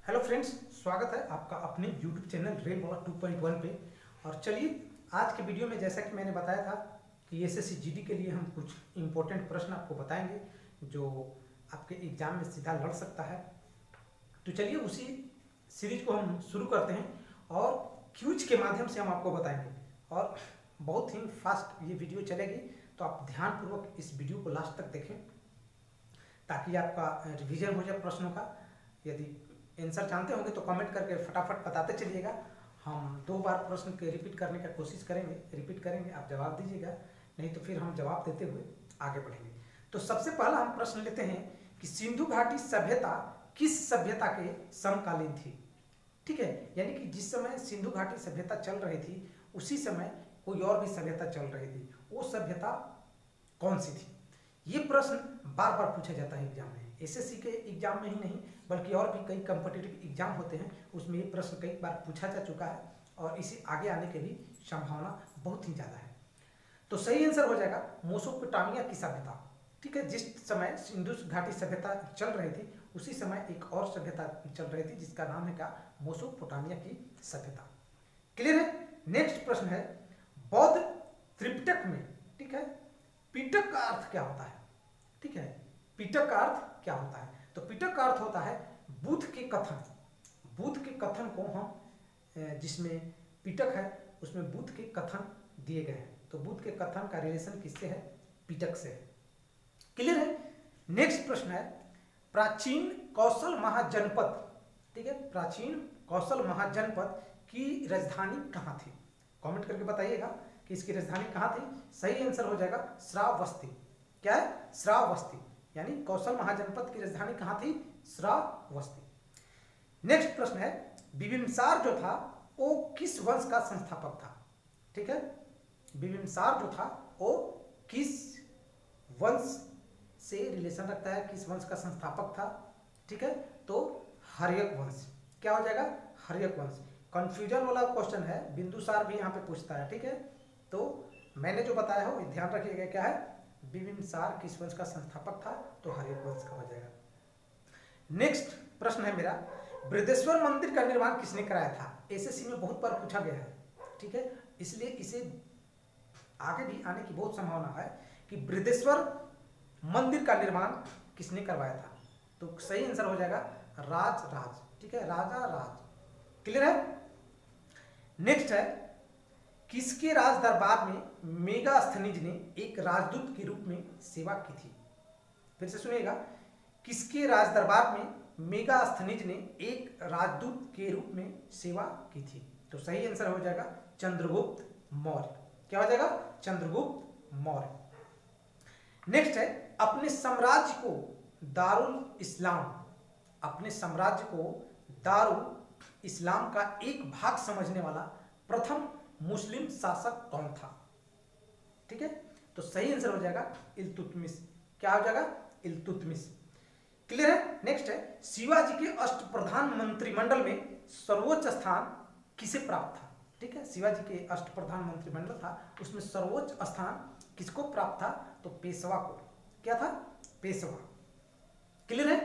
Hello friends, स्वागत है आपका अपने यूट्यूब चैनल रेलवाला 2.1 पे। और चलिए आज के वीडियो में, जैसा कि मैंने बताया था कि एसएससी जीडी के लिए हम कुछ इम्पोर्टेंट प्रश्न आपको बताएंगे जो आपके एग्जाम में सीधा लड़ सकता है। तो चलिए उसी सीरीज को हम शुरू करते हैं और क्यूज के माध्यम से हम आपको बताएंगे। और बहुत ही फास्ट ये वीडियो चलेगी, तो आप ध्यानपूर्वक इस वीडियो को लास्ट तक देखें ताकि आपका रिवीजन हो जाए प्रश्नों का। यदि आंसर जानते होंगे तो कमेंट करके फटाफट बताते चलिएगा। हम 2 बार प्रश्न के रिपीट करने का कोशिश करेंगे, आप जवाब दीजिएगा, नहीं तो फिर हम जवाब देते हुए आगे बढ़ेंगे। तो सबसे पहला हम प्रश्न लेते हैं कि सिंधु घाटी सभ्यता किस सभ्यता के समकालीन थी। ठीक है, यानी कि जिस समय सिंधु घाटी सभ्यता चल रही थी उसी समय कोई और भी सभ्यता चल रही थी, वो सभ्यता कौन सी थी। ये प्रश्न बार बार पूछा जाता है एग्जाम में, एसएससी के एग्जाम में ही नहीं बल्कि और भी कई कॉम्पिटिटिव एग्जाम होते हैं, उसमें ये प्रश्न कई बार पूछा जा चुका है और इसे आगे आने की भी संभावना बहुत ही ज़्यादा है। तो सही आंसर हो जाएगा मेसोपोटामिया की सभ्यता। ठीक है, जिस समय सिंधु घाटी सभ्यता चल रही थी उसी समय एक और सभ्यता चल रही थी जिसका नाम है क्या, मेसोपोटामिया की सभ्यता। क्लियर है। नेक्स्ट प्रश्न है, बौद्ध त्रिपिटक में, ठीक है, पिटक का अर्थ क्या होता है। ठीक है, पिटक का अर्थ क्या होता है। तो पिटक का अर्थ होता है बुद्ध के कथन। बुद्ध के कथन को हम जिसमें पिटक है उसमें बुद्ध के कथन दिए गए हैं, तो बुद्ध के कथन का रिलेशन किससे है, पिटक से है। क्लियर है। नेक्स्ट प्रश्न है, प्राचीन कौशल महाजनपद, ठीक है, प्राचीन कौशल महाजनपद की राजधानी कहाँ थी। कमेंट करके बताइएगा कि इसकी राजधानी कहाँ थी। सही आंसर हो जाएगा श्रावस्ती। क्या है, श्रावस्ती, यानी कौशल महाजनपद की राजधानी कहाँ थी, श्रावस्ती। नेक्स्ट प्रश्न है, बिंबिसार जो था वो किस वंश का संस्थापक था। ठीक है, बिंबिसार जो था वो किस वंश से रिलेशन रखता है, किस वंश का संस्थापक था। ठीक है, तो हर्यक वंश। क्या हो जाएगा, हर्यक वंश। कंफ्यूजन वाला क्वेश्चन है, बिंदुसार भी यहाँ पे पूछता है। ठीक है, तो मैंने जो बताया हो ध्यान रखिएगा, क्या है, बिंबिसार किस वंश का संस्थापक था, तो हर्यक वंश का हो जाएगा। नेक्स्ट प्रश्न है मेरा, बृहदेश्वर मंदिर का निर्माण किसने कराया था। एसएससी में बहुत बार पूछा गया है, ठीक है, इसलिए इसे आगे भी आने की बहुत संभावना है कि बृहदेश्वर मंदिर का निर्माण किसने करवाया था। तो सही आंसर हो जाएगा राज। ठीक है, राजा राज। क्लियर है। नेक्स्ट है, किसके राज दरबार में मेगास्थनीज ने एक राजदूत के रूप में सेवा की थी। फिर से सुनिएगा, किसके राज दरबार में मेगास्थनीज ने एक राजदूत के रूप में सेवा की थी। तो सही आंसर हो जाएगा चंद्रगुप्त मौर्य। क्या हो जाएगा, चंद्रगुप्त मौर्य। नेक्स्ट है, अपने साम्राज्य को दारुल इस्लाम, अपने साम्राज्य को दारुल इस्लाम का एक भाग समझने वाला प्रथम मुस्लिम शासक कौन था। ठीक है, तो सही आंसर हो जाएगा इल्तुतमिश। क्या हो जाएगा, इल्तुतमिश। क्लियर है। नेक्स्ट है, शिवाजी के अष्टप्रधान मंत्रिमंडल में सर्वोच्च स्थान किसे प्राप्त था। ठीक है, शिवाजी के अष्टप्रधान मंत्रिमंडल था उसमें सर्वोच्च स्थान किसको प्राप्त था, तो पेशवा को। क्या था, पेशवा। क्लियर है।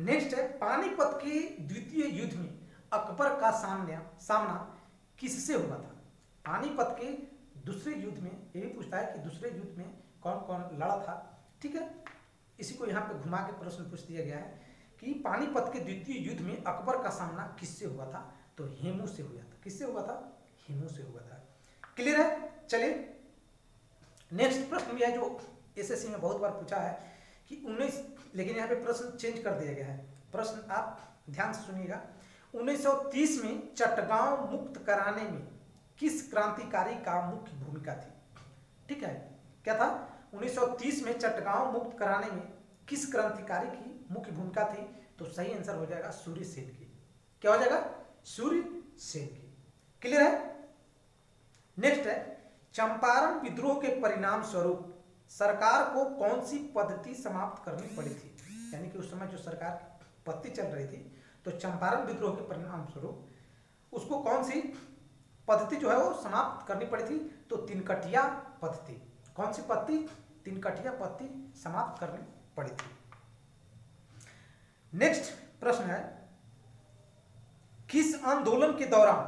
नेक्स्ट है, पानीपत के द्वितीय युद्ध में अकबर का सामना किससे हुआ था। पानीपत के दूसरे युद्ध में, ये भी पूछता है कि दूसरे युद्ध में कौन कौन लड़ा था। ठीक है, इसी को यहाँ पे घुमा के प्रश्न पूछ दिया गया है कि पानीपत के द्वितीय युद्ध में अकबर का सामना किससे हुआ था, तो हेमू से हुआ था। किससे हुआ था, हेमू से हुआ था। क्लियर है। चलिए नेक्स्ट प्रश्न भी है जो एसएससी में बहुत बार पूछा है कि 19, लेकिन यहाँ पे प्रश्न चेंज कर दिया गया है। प्रश्न आप ध्यान से सुनिएगा, 1930 में चटगांव मुक्त कराने में किस क्रांतिकारी का मुख्य भूमिका थी। ठीक है, क्या था, 1930 में चटगांव मुक्त कराने में किस क्रांतिकारी की मुख्य भूमिका थी, तो सही आंसर हो जाएगा सूर्य सेन की। क्या हो जाएगा, सूर्य सेन की। क्लियर है। नेक्स्ट है, चंपारण विद्रोह के परिणाम स्वरूप सरकार को कौन सी पद्धति समाप्त करनी पड़ी थी। यानी कि उस समय जो सरकार की पद्धति चल रही थी, तो चंपारण विद्रोह के परिणाम स्वरूप उसको कौन सी पद्धति जो है वो समाप्त करनी पड़ी थी, तो तिनकटिया पद्धति। कौन सी पद्धति, तिनकटिया पद्धति समाप्त करनी पड़ी थी। नेक्स्ट प्रश्न है, किस आंदोलन के दौरान,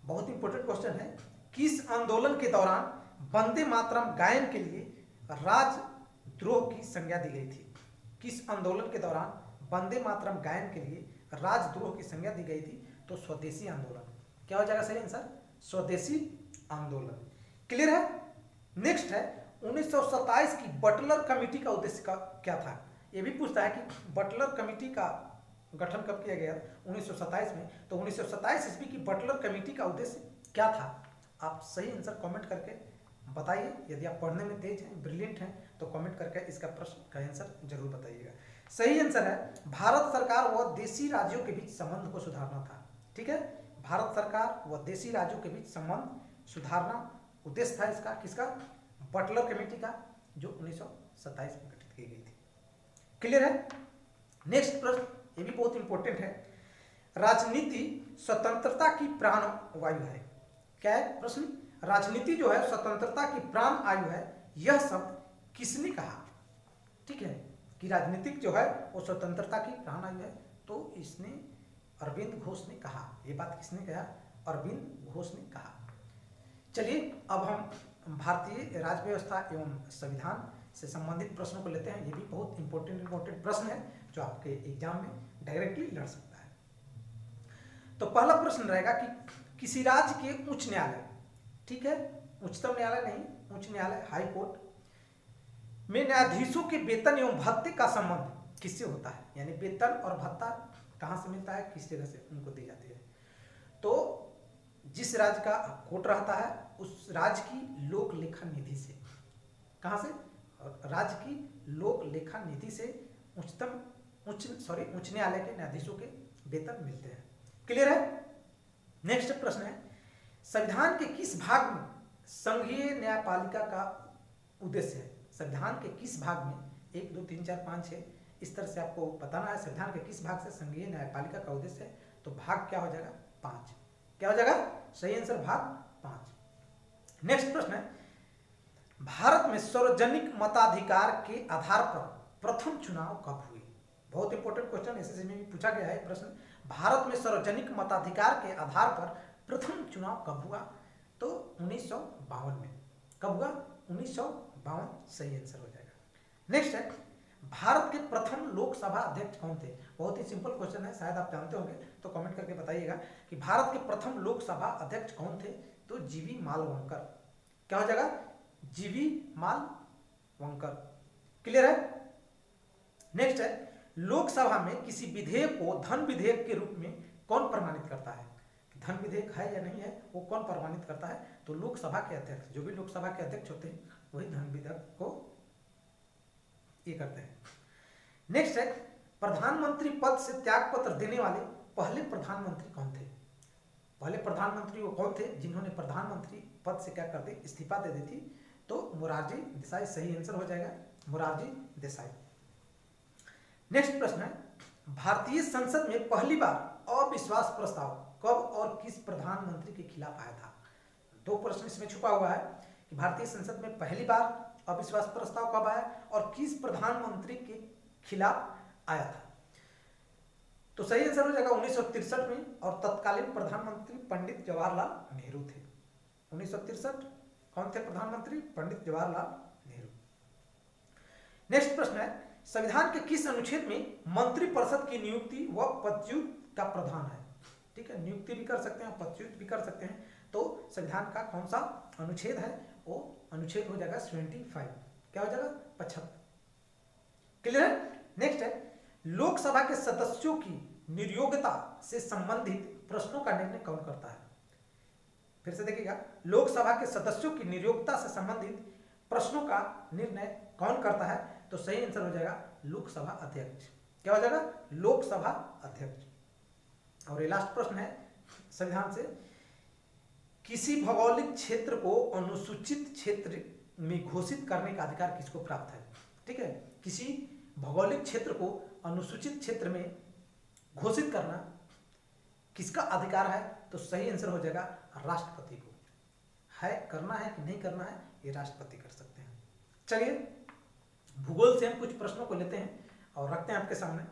बहुत इंपॉर्टेंट क्वेश्चन है, किस आंदोलन के दौरान वंदे मातरम गायन के लिए राजद्रोह की संज्ञा दी गई थी? किस आंदोलन के दौरान वंदे मातरम गायन के लिए राजद्रोह की संज्ञा दी गई थी? तो स्वदेशी आंदोलन। क्या हो जाएगा सही आंसर? स्वदेशी आंदोलन। क्लियर है? नेक्स्ट है 1927 की बटलर कमेटी का उद्देश्य क्या था? ये भी पूछता है कि बटलर कमेटी का गठन कब किया गया? 1927 में। तो 1927 ईस्वी की बटलर कमेटी का उद्देश्य क्या था? आप सही आंसर कमेंट करके बताइए। यदि आप पढ़ने में तेज हैं, ब्रिलियंट हैं, तो कमेंट करके इसका प्रश्न का आंसर जरूर बताइएगा। सही आंसर है भारत सरकार व देशी राज्यों के बीच संबंध को सुधारना था। ठीक है, भारत सरकार व देशी राज्यों के बीच संबंध सुधारना उद्देश्य था इसका। किसका? बटलर कमेटी का, जो 1927 में गठित की गई थी। क्लियर है? नेक्स्ट प्रश्न, ये भी बहुत इंपॉर्टेंट है। राजनीति स्वतंत्रता की प्राण वायु है। क्या है प्रश्न? राजनीति जो है स्वतंत्रता की प्राण आयु है, यह शब्द किसने कहा? ठीक है, कि राजनीतिक जो है वो स्वतंत्रता की प्राण आयु है, तो इसने अरविंद घोष ने कहा। ये बात किसने कहा? अरविंद घोष ने कहा। चलिए अब हम भारतीय राज्य व्यवस्था एवं संविधान से संबंधित प्रश्नों को लेते हैं। ये भी बहुत इंपॉर्टेंट प्रश्न है जो आपके एग्जाम में डायरेक्टली लड़ सकता है। तो पहला प्रश्न रहेगा कि किसी राज्य के उच्च न्यायालय, ठीक है, उच्चतम न्यायालय नहीं, उच्च न्यायालय, हाई कोर्ट में न्यायाधीशों के वेतन एवं भत्ते का संबंध किससे होता है? यानी वेतन और भत्ता कहां से मिलता है, किस जगह से उनको दी जाती है? तो जिस राज्य का कोर्ट रहता है उस राज्य की लोक लेखा निधि से। कहां से? राज्य की लोक लेखा निधि से उच्च न्यायालय के न्यायाधीशों के वेतन मिलते हैं। क्लियर है? नेक्स्ट प्रश्न है, संविधान के किस भाग में संघीय न्यायपालिका का उद्देश्य है? संविधान के किस भाग में, 1 2 3 4 5 6 इस तरह से आपको बताना है संविधान के किस भाग से संघीय न्यायपालिका का उद्देश्य है। तो भाग क्या हो जाएगा? 5। क्या हो जाएगा? सही आंसर भाग 5। नेक्स्ट प्रश्न है, भारत में सार्वजनिक मताधिकार के आधार पर प्रथम चुनाव कब हुए? बहुत इंपॉर्टेंट क्वेश्चन, एसएससी में भी पूछा गया है प्रश्न। भारत में सार्वजनिक मताधिकार के आधार पर प्रथम चुनाव कब हुआ? तो 1952 में। कब हुआ? 1952 सही आंसर हो जाएगा। नेक्स्ट है, भारत के प्रथम लोकसभा अध्यक्ष कौन थे? बहुत ही सिंपल क्वेश्चन है, शायद आप जानते होंगे, तो कमेंट करके बताइएगा कि भारत के प्रथम लोकसभा अध्यक्ष कौन थे? तो जीवी मालवंकर। क्या हो जाएगा? जीवी मालवंकर। क्लियर है? नेक्स्ट है, लोकसभा में किसी विधेयक को धन विधेयक के रूप में कौन प्रमाणित करता है? धन विधेयक है या नहीं है वो कौन प्रमाणित करता है? तो लोकसभा के अध्यक्ष, जो भी लोकसभा के अध्यक्ष होते हैं वही धन विधेयक को ये करते हैं। नेक्स्ट है, प्रधानमंत्री पद से त्याग पत्र देने वाले पहले प्रधानमंत्री कौन थे? पहले प्रधानमंत्री वो कौन थे जिन्होंने प्रधानमंत्री पद से क्या कर दी? इस्तीफा दे दी थी। तो मोरारजी देसाई सही आंसर हो जाएगा, मोरारजी देसाई। नेक्स्ट प्रश्न है, भारतीय संसद में पहली बार अविश्वास प्रस्ताव कब और किस प्रधानमंत्री के खिलाफ आया था? 2 प्रश्न इसमें छुपा हुआ है कि भारतीय संसद में पहली बार अविश्वास प्रस्ताव कब आया और किस प्रधानमंत्री के खिलाफ आया था? तो सही आंसर हो जाएगा 1963 में, और तत्कालीन प्रधानमंत्री पंडित जवाहरलाल नेहरू थे। 1963 कौन थे प्रधानमंत्री? पंडित जवाहरलाल नेहरू। नेक्स्ट प्रश्न है, संविधान के किस अनुच्छेद में मंत्रिपरिषद की नियुक्ति व पदच्युत का प्रावधान है? ठीक है, नियुक्ति भी कर सकते हैं, पदच्युत भी कर सकते हैं। तो संविधान का कौन सा अनुच्छेद है? वो अनुच्छेद हो जाएगा 75। क्या हो जाएगा? 75। क्लियर है? नेक्स्ट है, लोकसभा के सदस्यों की निर्योग्यता से संबंधित प्रश्नों का निर्णय कौन करता है? फिर से देखिएगा, लोकसभा के सदस्यों की निर्योग्यता से संबंधित प्रश्नों का निर्णय कौन करता है? तो सही आंसर हो जाएगा लोकसभा अध्यक्ष। क्या हो जाएगा? लोकसभा अध्यक्ष। और ये लास्ट प्रश्न है संविधान से, किसी भौगोलिक क्षेत्र को अनुसूचित क्षेत्र में घोषित करने का अधिकार किसको प्राप्त है? ठीक है, किसी भौगोलिक क्षेत्र को अनुसूचित क्षेत्र में घोषित करना किसका अधिकार है? तो सही आंसर हो जाएगा राष्ट्रपति को। है करना है कि नहीं करना है, ये राष्ट्रपति कर सकते हैं। चलिए भूगोल से हम कुछ प्रश्नों को लेते हैं और रखते हैं आपके सामने।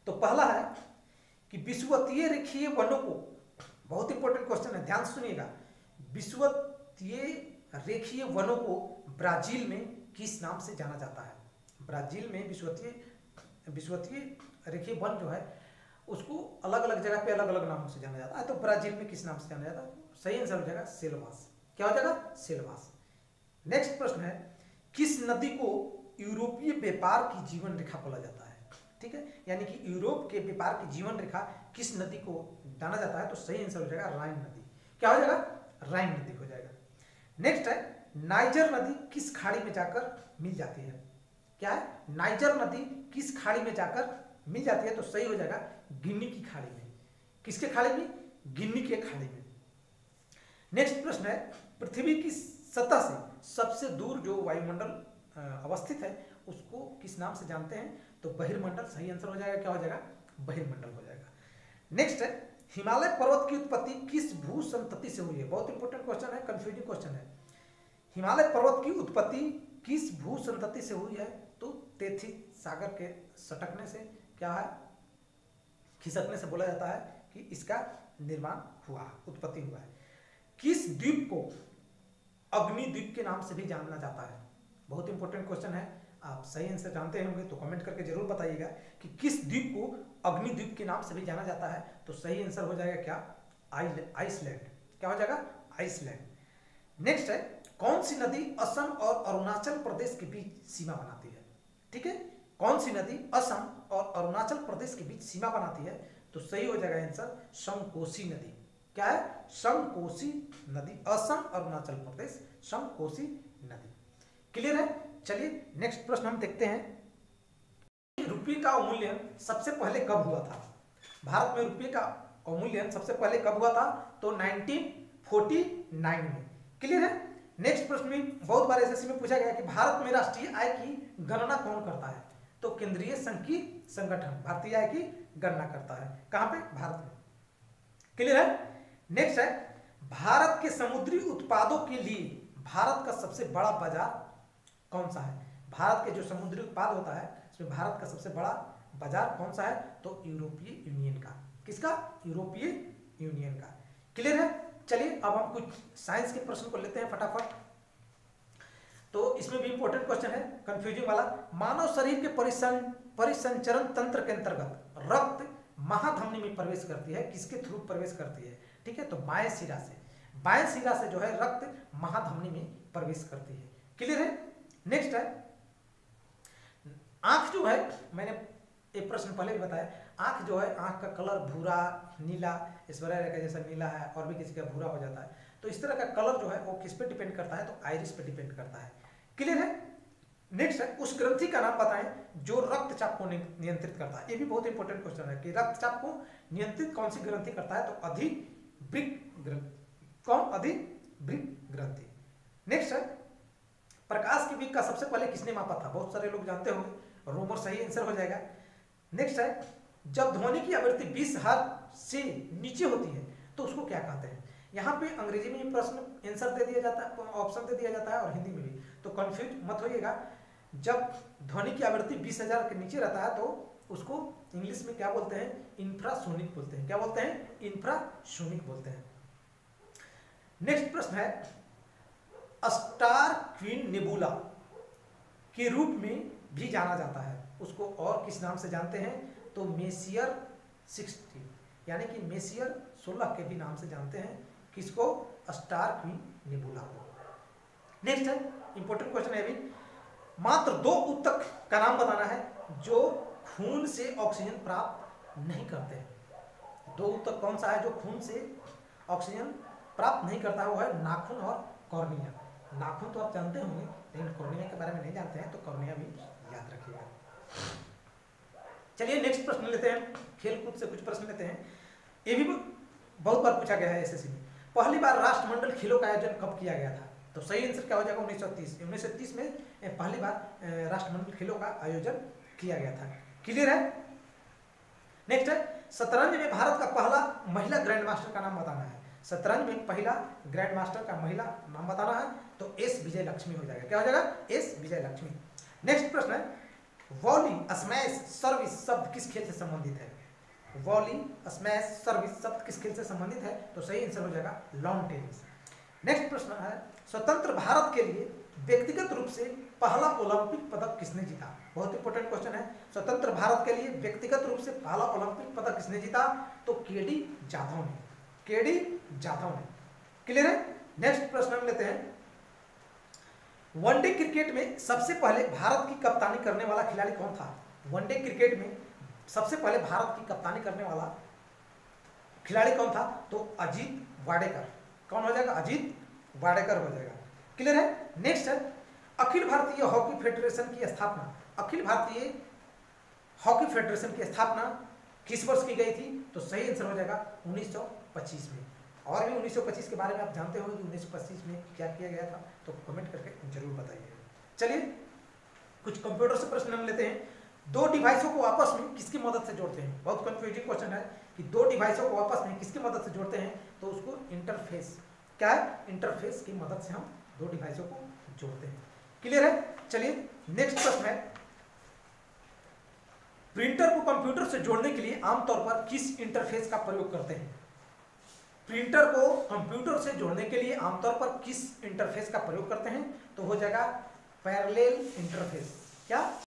तो पहला है कि विषुवतीय रेखीय वनों को, बहुत इंपॉर्टेंट क्वेश्चन है, ध्यान सुनिएगा, विषुवतीय रेखीय वनों को ब्राजील में किस नाम से जाना जाता है? ब्राजील में विषुवतीय रेखीय वन जो है उसको अलग अलग जगह पे अलग अलग नामों से जाना जाता है। तो ब्राजील में किस नाम से जाना जाता है? सही आंसर हो जाएगा सेल्वास। क्या हो जाएगा? सेल्वास। नेक्स्ट प्रश्न है, किस नदी को यूरोपीय व्यापार की जीवन रेखा बोला जाता है? ठीक है, यानी कि यूरोप के व्यापार की जीवन रेखा किस नदी को जाना जाता है? तो सही आंसर हो जाएगा राइन नदी। क्या हो जाएगा? राइन नदी हो जाएगा। नेक्स्ट है, नाइजर नदी किस खाड़ी में जाकर मिल जाती है? क्या है? नाइजर नदी किस खाड़ी में जाकर मिल जाती है? तो सही हो जाएगा गिनी की खाड़ी में। किसके खाड़ी में? गिनी के खाड़ी में। नेक्स्ट प्रश्न है, पृथ्वी की सतह से सबसे दूर जो वायुमंडल अवस्थित है उसको किस नाम से जानते हैं? तो बहिर्मंडल। सही आंसर हो जाएगा। क्या हो जाएगा? बहिर्मंडल हो जाएगा। नेक्स्ट है, हिमालय पर्वत की उत्पत्ति किस भू संतति से हुई है? बहुत इंपॉर्टेंट क्वेश्चन है, कंफ्यूजिंग क्वेश्चन है। हिमालय पर्वत की उत्पत्ति किस भू संतति से हुई है? तो तेथी सागर के सटकने से, क्या है, खिसकने से बोला जाता है कि इसका निर्माण हुआ, उत्पत्ति हुआ है। किस द्वीप को अग्निद्वीप के नाम से भी जाना जाता है? बहुत इंपॉर्टेंट क्वेश्चन है, आप सही आंसर जानते होंगे तो कमेंट करके जरूर बताइएगा कि किस द्वीप को अग्निद्वीप के नाम से भी जाना जाता है। तो सही आंसर हो जाएगा क्या? आइसलैंड। क्या हो जाएगा? आइसलैंड। नेक्स्ट है, कौन सी नदी असम और अरुणाचल प्रदेश के बीच सीमा बनाती है? ठीक है, कौन सी नदी असम और अरुणाचल प्रदेश के बीच सीमा बनाती है? तो सही हो जाएगा आंसर संकोसी नदी। क्या है? संकोसी नदी। असम अरुणाचल प्रदेश, संकोसी नदी। क्लियर है? चलिए नेक्स्ट प्रश्न हम देखते हैं, रुपये का अवमूल्यन सबसे पहले कब हुआ था? भारत में रुपये का अवमूल्यन सबसे पहले कब हुआ था? तो 1949 में। क्लियर है? नेक्स्ट प्रश्न में बहुत बार एसएससी में पूछा गया कि भारत में राष्ट्रीय आय की गणना कौन करता है? तो केंद्रीय संघीय संगठन भारतीय आय की गणना करता है। कहां पे? भारत में। क्लियर है? नेक्स्ट है, भारत के समुद्री उत्पादों के लिए भारत का सबसे बड़ा बाजार कौन सा है? भारत के जो समुद्री उत्पाद होता है इसमें भारत का सबसे बड़ा बाजार कौन सा है? तो यूरोपीय यूनियन का। किसका? यूरोपीय यूनियन का। क्लियर है? चलिए अब हम कुछ साइंस के प्रश्न को लेते हैं फटाफट। तो इसमें भी इंपॉर्टेंट क्वेश्चन है, कंफ्यूजिंग वाला। मानव शरीर के परिसंचरण तंत्र के अंतर्गत रक्त महाधमनी में प्रवेश करती है, किसके थ्रू प्रवेश करती है? ठीक है, तो बाएं सिरा से, बाएं सिरा से जो है रक्त महाधमनी में प्रवेश करती है। क्लियर है? नेक्स्ट है, आंख जो है, मैंने एक प्रश्न पहले भी बताया, आंख जो है, आंख का कलर भूरा, नीला, इस तरह का जैसा नीला है और भी किसी का भूरा हो जाता है। तो इस तरह का कलर जो है वो किस पे डिपेंड करता है? तो आइरिस पे डिपेंड करता है। क्लियर है? नेक्स्ट है, उस ग्रंथि का नाम बताएं जो रक्तचाप को नियंत्रित करता है। ये भी बहुत इंपॉर्टेंट क्वेश्चन है कि रक्तचाप को नियंत्रित कौन सी ग्रंथि करता है? तो अधिवृक्क ग्रंथि। कौन? अधिवृक्क ग्रंथि। नेक्स्ट है, प्रकाश की वेग का सबसे पहले किसने मापा था? बहुत सारे लोग जानते होंगे, रोमर सही आंसर हो जाएगा। नेक्स्ट है, जब ध्वनि की आवृत्ति 20 हर्ट्ज से नीचे होती है तो उसको क्या कहते हैं? यहाँ पे अंग्रेजी में प्रश्न आंसर दे दिया जाता है, ऑप्शन दे दिया जाता है और हिंदी में भी, तो कंफ्यूज मत होइएगा। जब ध्वनि की आवृत्ति 20,000 के नीचे रहता है तो उसको इंग्लिश में क्या बोलते हैं? इंफ्रासोनिक बोलते हैं। क्या बोलते हैं? इंफ्रासोनिक बोलते हैं। नेक्स्ट प्रश्न है, स्टार क्वीन नेबुला के रूप में भी जाना जाता है, उसको और किस नाम से जानते हैं? तो मेसियर 60 यानी कि मेसियर 16 के भी नाम से जानते हैं। किसको? स्टार क्वीन नेबुला को। नेक्स्ट है, इंपॉर्टेंट क्वेश्चन है अभी, मात्र 2 ऊतक का नाम बताना है जो खून से ऑक्सीजन प्राप्त नहीं करते हैं। 2 ऊतक कौन सा है जो खून से ऑक्सीजन प्राप्त नहीं करता है? वो है नाखून और कॉर्निया। नाखून तो आप जानते होंगे लेकिन कॉर्निया के बारे में नहीं जानते हैं, तो कॉर्निया भी याद रखिएगा। चलिए नेक्स्ट प्रश्न लेते हैं, खेलकूद से कुछ प्रश्न लेते हैं। ये भी बहुत बार पूछा गया है एसएससी में। पहली बार राष्ट्रमंडल खेलों का आयोजन कब किया गया था? तो सही आंसर क्या हो जाएगा? 1930। 1930 में पहली बार राष्ट्रमंडल खेलों का आयोजन किया गया था। क्लियर है? नेक्स्ट है, शतरंज में भारत का पहला महिला ग्रैंड मास्टर का नाम बताना है। शतरंज में पहला ग्रैंड मास्टर का महिला नाम बताना है, तो एस विजय लक्ष्मी हो जाएगा। क्या हो जाएगा? एस विजय लक्ष्मी। नेक्स्ट प्रश्न है, वॉली, स्मैश, सर्विस शब्द किस खेल से संबंधित है? वॉली, स्मैश, सर्विस सब किस खेल से संबंधित है? तो सही आंसर हो जाएगा लॉन टेनिस। नेक्स्ट प्रश्न है, स्वतंत्र भारत के लिए व्यक्तिगत रूप से पहला ओलंपिक पदक किसने जीता? बहुत इंपॉर्टेंट क्वेश्चन है। स्वतंत्र भारत के लिए व्यक्तिगत रूप से पहला ओलंपिक पदक किसने जीता? तो केडी जाधव ने, केडी जाधव ने। क्लियर है? नेक्स्ट प्रश्न हम लेते हैं, वनडे क्रिकेट में सबसे पहले भारत की कप्तानी करने वाला खिलाड़ी कौन था? वनडे क्रिकेट में सबसे पहले भारत की कप्तानी करने वाला खिलाड़ी कौन था? तो अजीत वाडेकर। कौन हो जाएगा? अजीत वाडेकर हो जाएगा। क्लियर है? नेक्स्ट है, अखिल भारतीय हॉकी फेडरेशन की स्थापना, अखिल भारतीय हॉकी फेडरेशन की स्थापना किस वर्ष की गई थी? तो सही आंसर हो जाएगा 1925 में। और भी 1925 के बारे में आप जानते हो कि 1925 में क्या किया गया था? तो कमेंट करके जरूर बताइए। चलिए कुछ कंप्यूटर से प्रश्न हम लेते हैं। दो डिवाइसों को आपस में किसकी मदद से जोड़ते हैं? बहुत कंफ्यूजिंग क्वेश्चन है कि दो डिवाइसों को आपस में किसकी मदद से जोड़ते हैं? तो उसको इंटरफेस, क्या है? इंटरफेस की मदद से हम दो डिवाइसों को जोड़ते हैं। क्लियर है? चलिए नेक्स्ट प्रश्न है, प्रिंटर को कंप्यूटर से जोड़ने के लिए आमतौर पर किस इंटरफेस का प्रयोग करते हैं? प्रिंटर को कंप्यूटर से जोड़ने के लिए आमतौर पर किस इंटरफेस का प्रयोग करते हैं? तो हो जाएगा पैरेलल इंटरफेस। क्या?